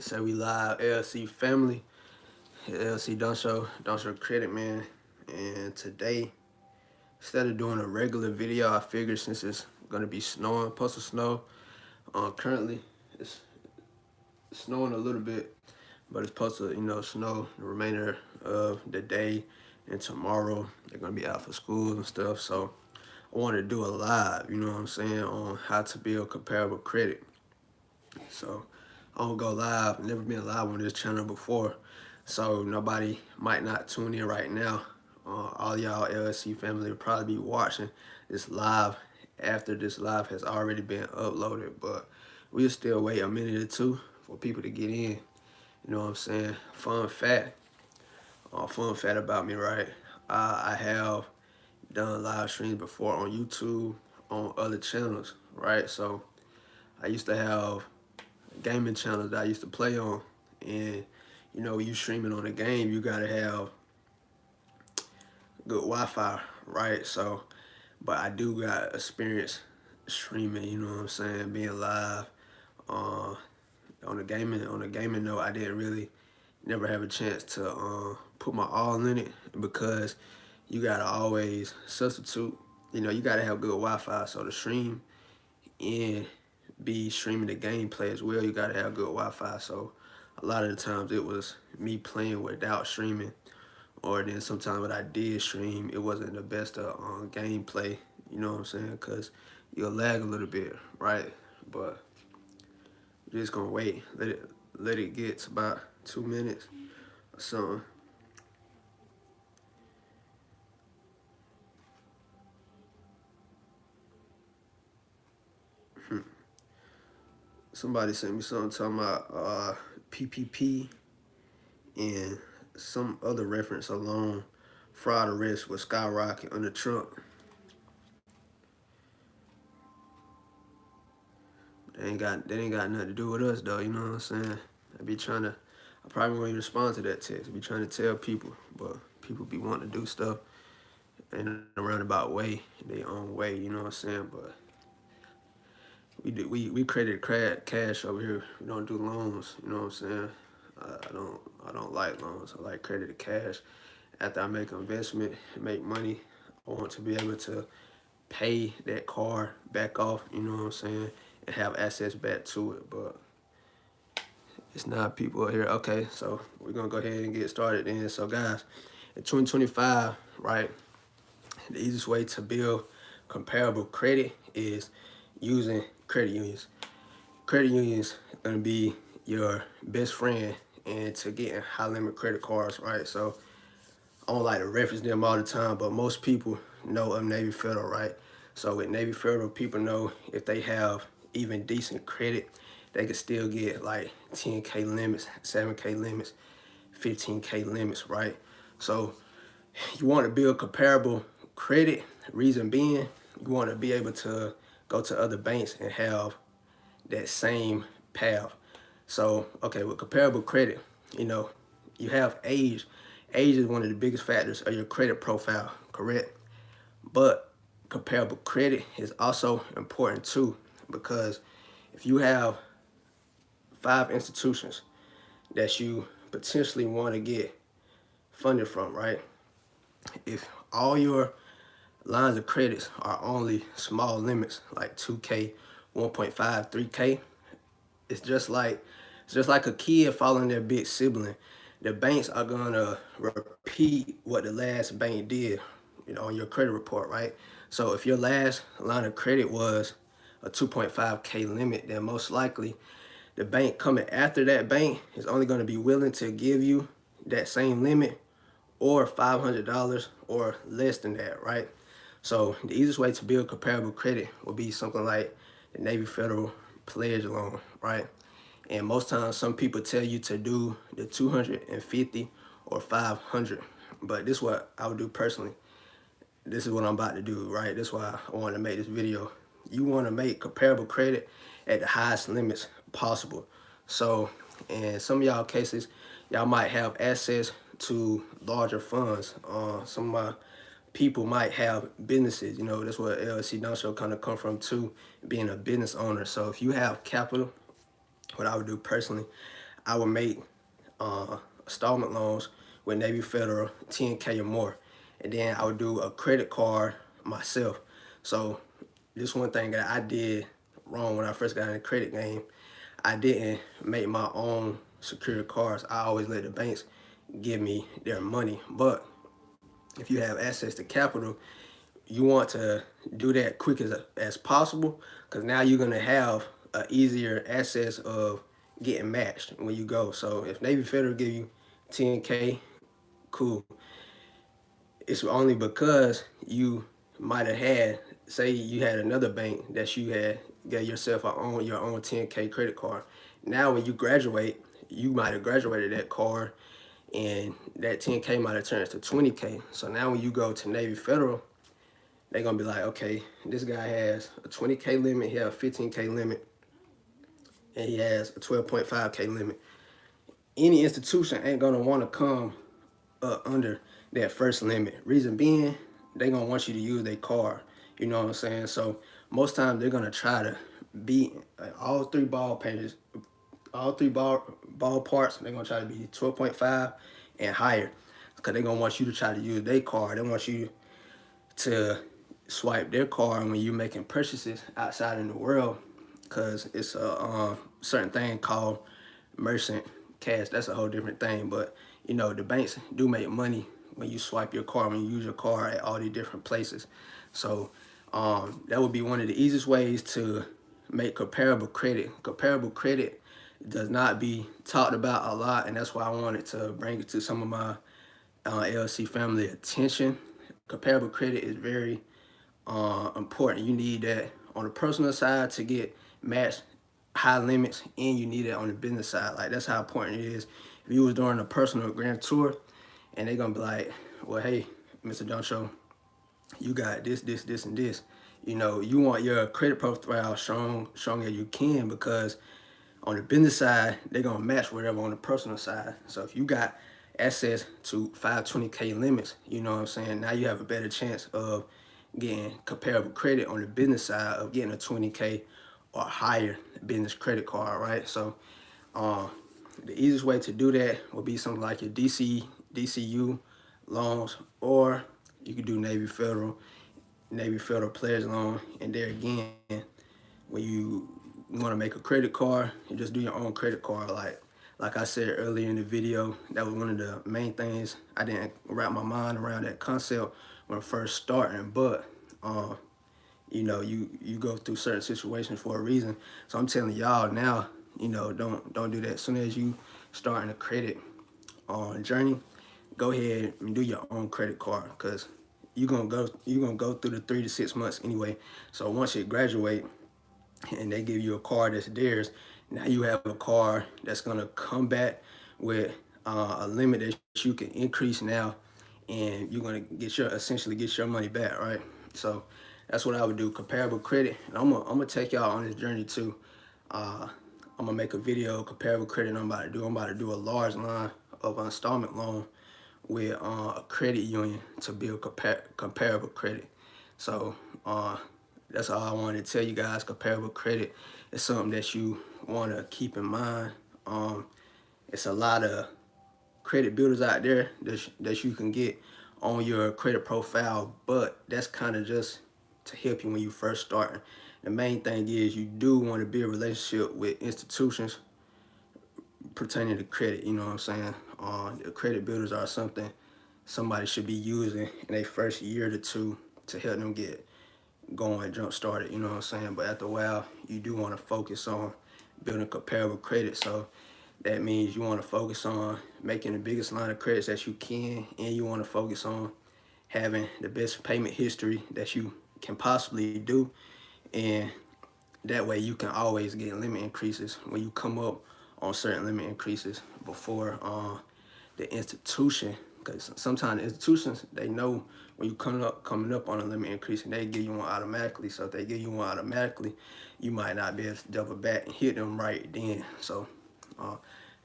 So we live, LC family, LC Doncho Credit, man. And today, instead of doing a regular video, I figured since it's gonna be snowing, supposed to snow. Currently it's snowing a little bit, but it's supposed to, snow the remainder of the day and tomorrow. They're gonna be out for school and stuff. So I wanted to do a live, you know what I'm saying, on how to build comparable credit. So I don't go live, never been live on this channel before. So nobody might not tune in right now. All y'all LSC family will probably be watching this live after this live has already been uploaded. But we'll still wait a minute or two for people to get in. You know what I'm saying? Fun fact about me, right? I have done live streams before on YouTube, on other channels, right? So I used to have gaming channels that I used to play on, and you streaming on a game, you gotta have good Wi-Fi, right? So, but I do got experience streaming, you know what I'm saying, being live. Uh, on the gaming note, I didn't really never have a chance to put my all in it because you gotta always substitute. You gotta have good Wi-Fi. So to stream and be streaming the gameplay as well, you gotta have good Wi-Fi. So a lot of the times it was me playing without streaming, or then sometimes when I did stream, it wasn't the best gameplay. You know what I'm saying? Cause you'll lag a little bit, right? But you're just gonna wait, let it get to about 2 minutes or something. Somebody sent me something talking about PPP and some other reference alone. Fraud arrest was skyrocket under Trump. They ain't got nothing to do with us though, you know what I'm saying? I probably won't even respond to that text. I be trying to tell people, but people be wanting to do stuff in a roundabout way, their own way, you know what I'm saying? But we credit cash over here. We don't do loans, you know what I'm saying? I don't like loans. I like credit cash. After I make an investment and make money, I want to be able to pay that car back off, you know what I'm saying, and have access back to it. But it's not people here. Okay, so we're gonna go ahead and get started then. So guys, in 2025, right, the easiest way to build comparable credit is using credit unions. Credit unions are gonna be your best friend and to getting high limit credit cards, right? So I don't like to reference them all the time, but most people know of Navy Federal, right? So with Navy Federal, people know if they have even decent credit, they can still get like 10K limits, 7K limits, 15K limits, right? So you want to build comparable credit. Reason being, you want to be able to go to other banks and have that same path. So, okay, with comparable credit, you have age. Age is one of the biggest factors of your credit profile, correct? But comparable credit is also important too, because if you have 5 institutions that you potentially want to get funded from, right? If all your lines of credits are only small limits, like 2K, 1.5, 3K, it's just like a kid following their big sibling. The banks are gonna repeat what the last bank did, on your credit report, right? So if your last line of credit was a 2.5K limit, then most likely the bank coming after that bank is only gonna be willing to give you that same limit or $500 or less than that, right? So the easiest way to build comparable credit would be something like the Navy Federal Pledge Loan, right? And most times some people tell you to do the 250 or 500, but this is what I would do personally. This is what I'm about to do, right? That's why I wanted to make this video. You want to make comparable credit at the highest limits possible. So in some of y'all cases, y'all might have access to larger funds. Some of my people might have businesses, that's where LLC Doncho kind of come from too, being a business owner. So if you have capital, what I would do personally, I would make installment loans with Navy Federal 10K or more, and then I would do a credit card myself. So this one thing that I did wrong when I first got in the credit game, I didn't make my own secured cards. I always let the banks give me their money. But if you have access to capital, you want to do that quick as possible, because now you're gonna have a easier access of getting matched when you go. So if Navy Federal give you 10K, cool. It's only because you might have had, say you had another bank that you had got yourself your own 10K credit card. Now when you graduate, you might have graduated that card, and that 10K might have turned to 20K. So now when you go to Navy Federal, they're gonna be like, okay, this guy has a 20K limit, he has a 15K limit, and he has a 12.5K limit. Any institution ain't gonna wanna come under that first limit. Reason being, they gonna want you to use their card. You know what I'm saying? So most times they're gonna try to beat all three ball pages, all three ball parts. They're gonna try to be 12.5 and higher, because they're gonna want you to try to use their card. They want you to swipe their card when you're making purchases outside in the world, because it's a certain thing called merchant cash. That's a whole different thing. But you know, the banks do make money when you swipe your card, when you use your card at all these different places. So that would be one of the easiest ways to make comparable credit. Comparable credit does not be talked about a lot, and that's why I wanted to bring it to some of my LLC family attention. Comparable credit is very important. You need that on the personal side to get matched high limits, and you need it on the business side. Like, that's how important it is. If you was doing a personal grand tour, and they're gonna be like, well, hey, Mr. Doncho, you got this, this, this, and this. You know, you want your credit profile strong as you can, because on the business side, they're gonna match whatever on the personal side. So if you got access to 520K limits, you know what I'm saying, now you have a better chance of getting comparable credit on the business side, of getting a 20K or higher business credit card, right? So the easiest way to do that would be something like your DCU loans, or you could do Navy Federal Pledge Loan. And there again, when you want to make a credit card, you just do your own credit card. Like I said earlier in the video, that was one of the main things. I didn't wrap my mind around that concept when first starting, but you know, you go through certain situations for a reason. So I'm telling y'all now, you know, don't do that. As soon as you starting a credit journey, go ahead and do your own credit card, because you're gonna go through the 3 to 6 months anyway. So once you graduate and they give you a card that's theirs, now you have a card that's gonna come back with a limit that you can increase now, and you're gonna essentially get your money back, right? So that's what I would do, comparable credit. And I'm gonna take y'all on this journey too. I'm gonna make a video, comparable credit. I'm about to do a large line of installment loan with a credit union to build comparable credit. So that's all I wanted to tell you guys. Comparable credit is something that you want to keep in mind. It's a lot of credit builders out there that you can get on your credit profile, but that's kind of just to help you when you first starting. The main thing is you do want to build a relationship with institutions pertaining to credit. You know what I'm saying? The credit builders are something somebody should be using in their first year to two to help them get going, jump started. You know what I'm saying? But after a while, you do want to focus on building comparable credit. So that means you want to focus on making the biggest line of credits that you can, and you want to focus on having the best payment history that you can possibly do. And that way you can always get limit increases when you come up on certain limit increases before the institution. Because sometimes the institutions, they know when you coming up on a limit increase, and they give you one automatically. So if they give you one automatically, you might not be able to double back and hit them right then. So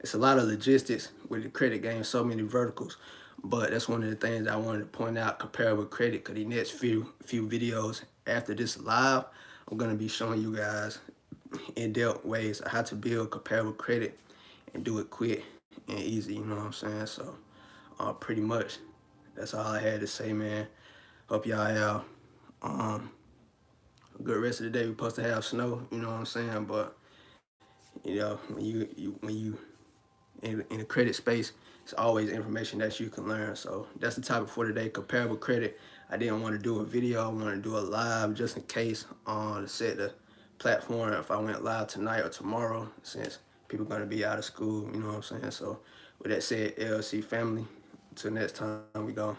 it's a lot of logistics with the credit game, so many verticals. But that's one of the things I wanted to point out, comparable credit, because the next few videos after this live, I'm going to be showing you guys in-depth ways of how to build comparable credit and do it quick and easy, you know what I'm saying? So pretty much that's all I had to say, man. Hope y'all have um, a good rest of the day. We're supposed to have snow, you know what I'm saying? But you know, when you in the credit space, it's always information that you can learn. So that's the topic for today, comparable credit. I didn't want to do a video. I wanted to do a live just in case to set the platform if I went live tonight or tomorrow, since people going to be out of school, you know what I'm saying? So with that said, LLC family, until next time we go.